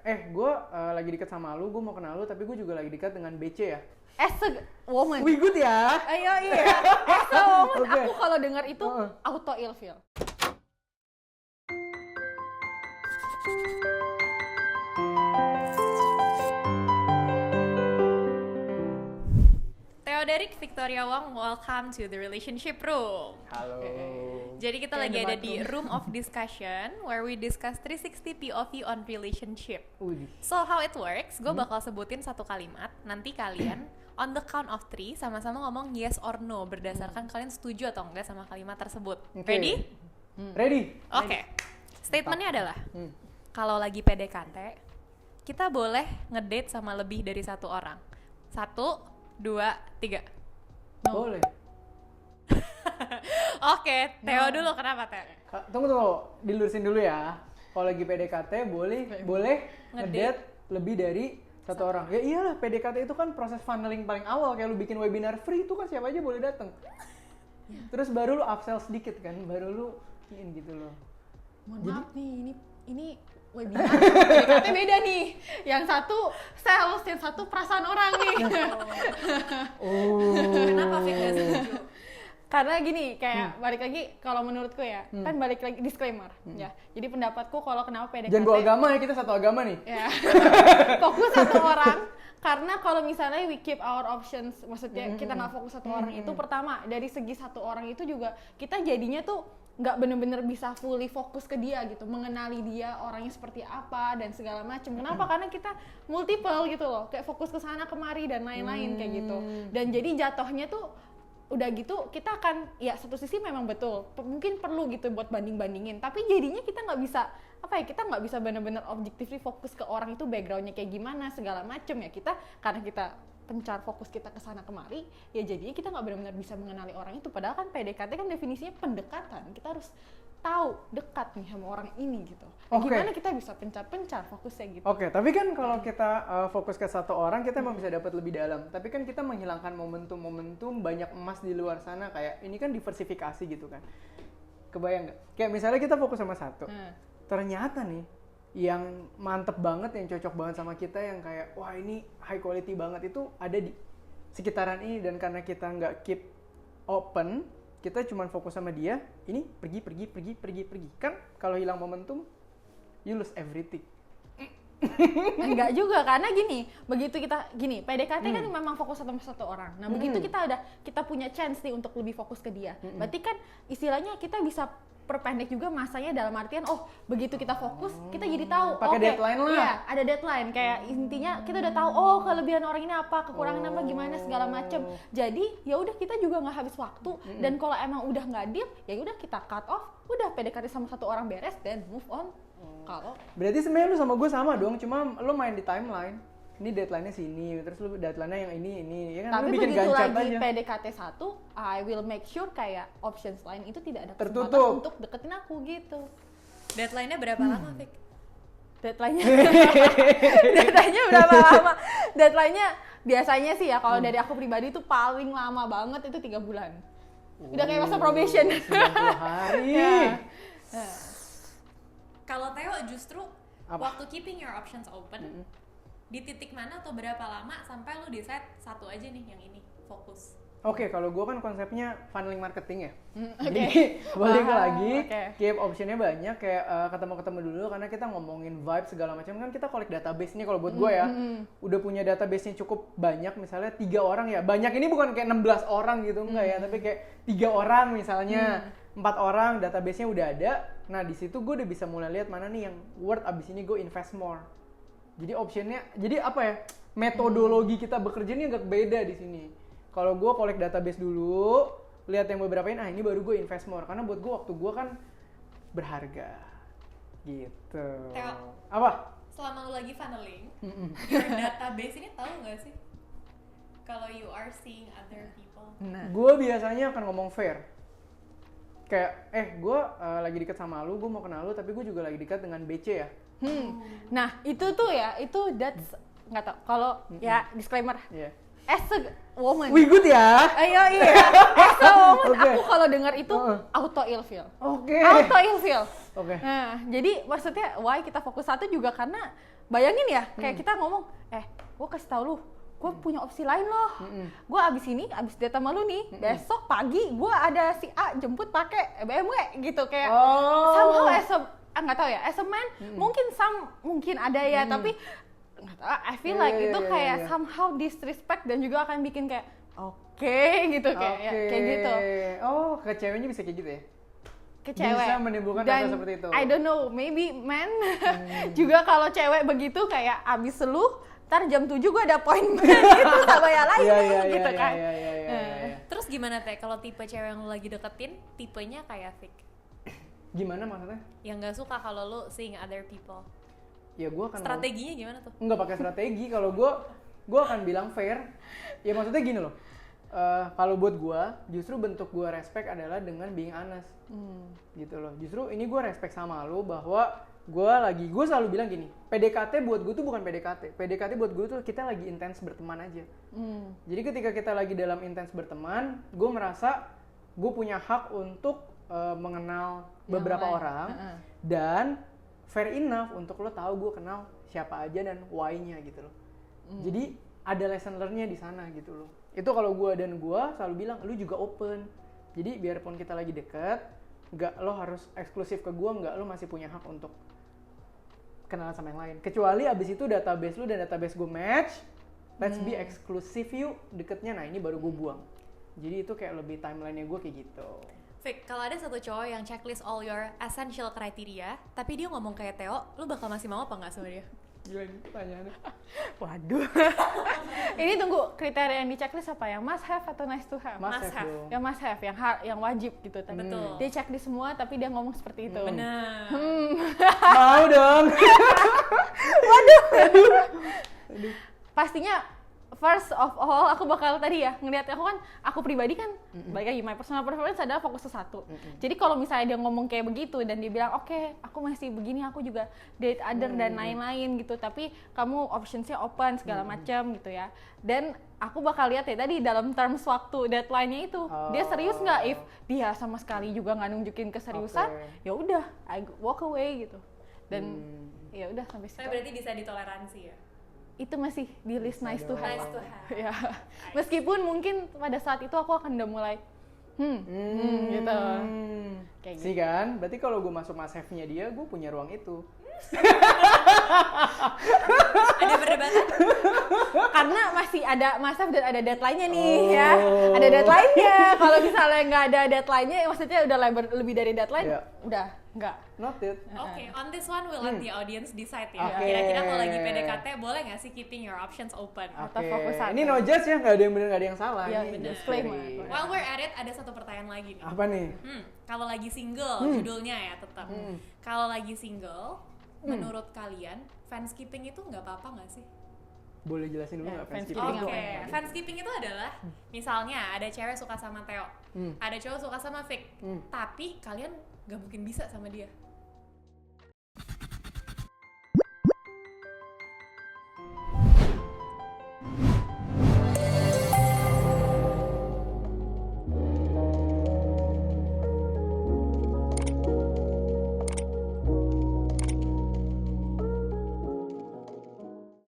gue lagi dekat sama lu, gue mau kenal lu, tapi gue juga lagi dekat dengan BC ya. As a woman. Wih, good ya. Ayo iya. As a woman, Oke. aku kalau dengar itu auto ilfeel. Theoderic Victoria Wong, welcome to the relationship room. Halo. Jadi kita Kayak lagi ada debat di room of discussion where we discuss 360 POV on relationship. Widih. So how it works, gue bakal sebutin satu kalimat, nanti kalian on the count of 3 sama-sama ngomong yes or no berdasarkan kalian setuju atau enggak sama kalimat tersebut. Oke. Ready? Ready. Oke. Statementnya adalah kalau lagi PDKT, kita boleh ngedate sama lebih dari satu orang. 1, 2, 3. Boleh. Oke, Theo dulu, kenapa Theo? Tunggu, dilurusin dulu ya. Kalau lagi PDKT boleh ngedate lebih dari satu orang. Ya iyalah, PDKT itu kan proses funneling paling awal. Kayak lu bikin webinar free itu kan siapa aja boleh datang. Terus baru lu upsell sedikit kan, baru lu in gitu loh. Mohon maaf nih, ini webinar PDKT beda nih. Yang satu sales, yang satu perasaan orang nih. Oh. Kenapa Vic gak setuju? Karena gini, kayak balik lagi kalau menurutku ya, kan balik lagi disclaimer ya. Jadi pendapatku kalau kenapa PDKT Jangan bawa agama ya, kita satu agama nih. ya. Fokus satu orang, karena kalau misalnya we keep our options, maksudnya kita nggak fokus satu orang itu, pertama dari segi satu orang itu juga kita jadinya tuh nggak bener-bener bisa fully fokus ke dia gitu, mengenali dia orangnya seperti apa dan segala macam. Kenapa? Karena kita multiple gitu loh, kayak fokus ke sana kemari dan lain-lain kayak gitu. Dan jadi jatuhnya tuh udah gitu kita akan, ya satu sisi memang betul mungkin perlu gitu buat banding-bandingin, tapi jadinya kita nggak bisa kita nggak bisa benar-benar objectively fokus ke orang itu backgroundnya kayak gimana segala macem ya. Kita karena kita pencar fokus kita ke sana kemari, ya jadinya kita nggak benar-benar bisa mengenali orang itu. Padahal kan PDKT kan definisinya pendekatan, kita harus tahu dekat nih sama orang ini gitu. Gimana kita bisa pencar-pencar fokusnya gitu. Oke, tapi kan kalau kita fokus ke satu orang, kita emang bisa dapat lebih dalam. Tapi kan kita menghilangkan momentum-momentum banyak emas di luar sana. Kayak ini kan diversifikasi gitu kan. Kebayang nggak? Kayak misalnya kita fokus sama satu. Ternyata nih, yang mantep banget, yang cocok banget sama kita, yang kayak, wah ini high quality banget, itu ada di sekitaran ini. Dan karena kita nggak keep open, kita cuma fokus sama dia, ini pergi. Kan kalau hilang momentum, you lose everything. Enggak juga, karena gini, begitu kita PDKT kan memang fokus sama satu orang. Nah, begitu kita punya chance nih untuk lebih fokus ke dia. Berarti kan istilahnya kita bisa perpendek juga masanya, dalam artian begitu kita fokus kita jadi tahu pakai deadline lah. Iya, ada deadline, kayak intinya kita udah tahu kelebihan orang ini apa, kekurangan apa, gimana segala macem. Jadi ya udah, kita juga nggak habis waktu. Dan kalau emang udah nggak deal, ya udah kita cut off, udah PDKT sama satu orang beres dan move on. Kalau berarti sebenarnya lu sama gue sama dong, cuma lu main di timeline. Ini deadline-nya sini, terus lu deadline-nya yang ini, ya kan? tapi lu bikin begitu gancet lagi aja. PDKT 1, I will make sure kayak options lain itu tidak ada kesempatan Tertutup. untuk deketin aku gitu. Deadline-nya berapa lama Vic? Deadline-nya Deadline-nya berapa lama? Deadline-nya biasanya sih ya, kalau dari aku pribadi itu paling lama banget itu 3 bulan. Udah kayak masa probation. 90 hari. Ya. Kalau Theo justru Apa? waktu keeping your options open, di titik mana atau berapa lama sampai lu decide satu aja nih yang ini fokus? Oke, kalau gue kan konsepnya funneling marketing ya. Oke. Jadi balik lagi, Oke. keep optionnya banyak, kayak ketemu-ketemu dulu karena kita ngomongin vibe segala macam kan, kita collect database nih. Kalau buat gue ya, udah punya database-nya cukup banyak, misalnya 3 orang ya. Banyak ini bukan kayak 16 orang gitu, enggak ya, tapi kayak 3 orang misalnya, 4 orang database-nya udah ada. Nah, di situ gue udah bisa mulai lihat mana nih yang worth, abis ini gue invest more. Jadi optionnya, jadi apa ya, metodologi kita bekerja ini agak beda di sini. Kalau gue collect database dulu, lihat yang beberapa ini baru gue invest more. Karena buat gue waktu gue kan berharga, gitu. Theo, Apa? selama lu lagi funneling, your database ini tahu nggak sih kalau you are seeing other people? Nah, Gue biasanya akan ngomong fair. Kayak, gue lagi dekat sama lu, gue mau kenal lu, tapi gue juga lagi dekat dengan BC ya. Nah, itu tuh ya, that's nggak tau. Kalau ya disclaimer, Iya. as a woman. Wih, good ya. Ayo iya. As a woman, Oke. aku kalau dengar itu auto ilfeel. Oke. Auto ilfeel. Oke. Nah, jadi maksudnya why kita fokus satu juga karena bayangin ya, kayak kita ngomong, gue kasih tau lu, gue punya opsi lain loh. Gue abis date sama lu nih, besok pagi gue ada si A jemput pakai BMW gitu, kayak somehow nggak tahu ya, as a man mungkin ada ya, tapi nggak tahu, I feel like itu kayak somehow disrespect dan juga akan bikin kayak oke gitu, kayak gitu. Oh, ke ceweknya bisa kayak gitu ya? Ke cewek Bisa menimbulkan rasa seperti itu. I don't know, maybe men juga kalau cewek begitu kayak abis lu ntar jam 7 gue ada appointment gitu sama yang lain gitu kan. Terus gimana Teh kalau tipe cewek yang lu lagi deketin tipenya kayak Vic? Gimana maksudnya? Yang nggak suka kalau lu seeing other people. Ya gue akan strateginya gimana tuh? Nggak pakai strategi. Kalau gue akan bilang fair. Ya maksudnya gini loh. Kalau buat gue, justru bentuk gue respect adalah dengan being honest. Gitu loh. Justru ini gue respect sama lo bahwa gue selalu bilang gini, PDKT buat gue tuh bukan PDKT. PDKT buat gue tuh kita lagi intens berteman aja. Jadi ketika kita lagi dalam intens berteman, gue merasa gue punya hak untuk mengenal beberapa orang dan fair enough untuk lo tahu gue kenal siapa aja dan why-nya gitu loh. Jadi ada lesson learn-nya di sana gitu loh. Itu kalau gue selalu bilang, lu juga open. Jadi biarpun kita lagi deket, nggak lo harus eksklusif ke gue, nggak lo masih punya hak untuk kenalan sama yang lain. Kecuali abis itu database lu dan database gue match, let's be eksklusif yuk deketnya, nah ini baru gue buang. Jadi itu kayak lebih timeline-nya gue kayak gitu. Vic, kalau ada satu cowok yang checklist all your essential criteria, tapi dia ngomong kayak Theo, lu bakal masih mau apa nggak sama dia? Gila ini pertanyaannya. Waduh. Ini tunggu, kriteria yang di checklist apa? Yang must have atau nice to have? Must have. Yang must have, yang wajib gitu. Betul. Dia checklist semua tapi dia ngomong seperti itu. Benar. Mau dong. Waduh. Pastinya first of all aku bakal tadi ya ngeliat aku pribadi kan balik lagi my personal preference adalah fokus ke satu. Jadi kalau misalnya dia ngomong kayak begitu dan dia bilang oke, aku masih begini, aku juga date other dan lain-lain gitu, tapi kamu optionsnya open segala macam gitu ya, dan aku bakal lihat ya tadi dalam terms waktu deadline-nya itu dia serius nggak. If dia sama sekali juga nggak nunjukin keseriusan, ya udah I walk away gitu, dan ya udah sampai situ. Tapi berarti bisa ditoleransi ya? Itu masih di list nice to have. Nice to have. Ya. Meskipun mungkin pada saat itu aku akan udah mulai gitu. Kayak Sih gitu. kan? Berarti kalau gue masuk must have-nya dia, gue punya ruang itu. Ada perdebatan? Karena masih ada must have dan ada deadline-nya nih ya. Ada deadline-nya. Kalau misalnya nggak ada deadline-nya, maksudnya udah lebih dari deadline, udah nggak. Noted. Oke, on this one we'll let the audience decide ya. Oke. Kira-kira kalau lagi PDKT boleh nggak sih keeping your options open? Atau fokus satu. Ini no judge ya, nggak ada yang benar nggak ada yang salah. Iya, Ini just disclaimer. very- While we're at it, ada satu pertanyaan lagi nih. Apa nih? Kalau lagi single, judulnya ya tetap. Kalau lagi single, menurut kalian fanskeeping itu nggak apa-apa nggak sih? Boleh jelasin dulu Ya, nggak fanskeeping fanskeeping? Oke, fanskeeping itu adalah misalnya ada cewek suka sama Theo, ada cowok suka sama Vic, tapi kalian nggak mungkin bisa sama dia.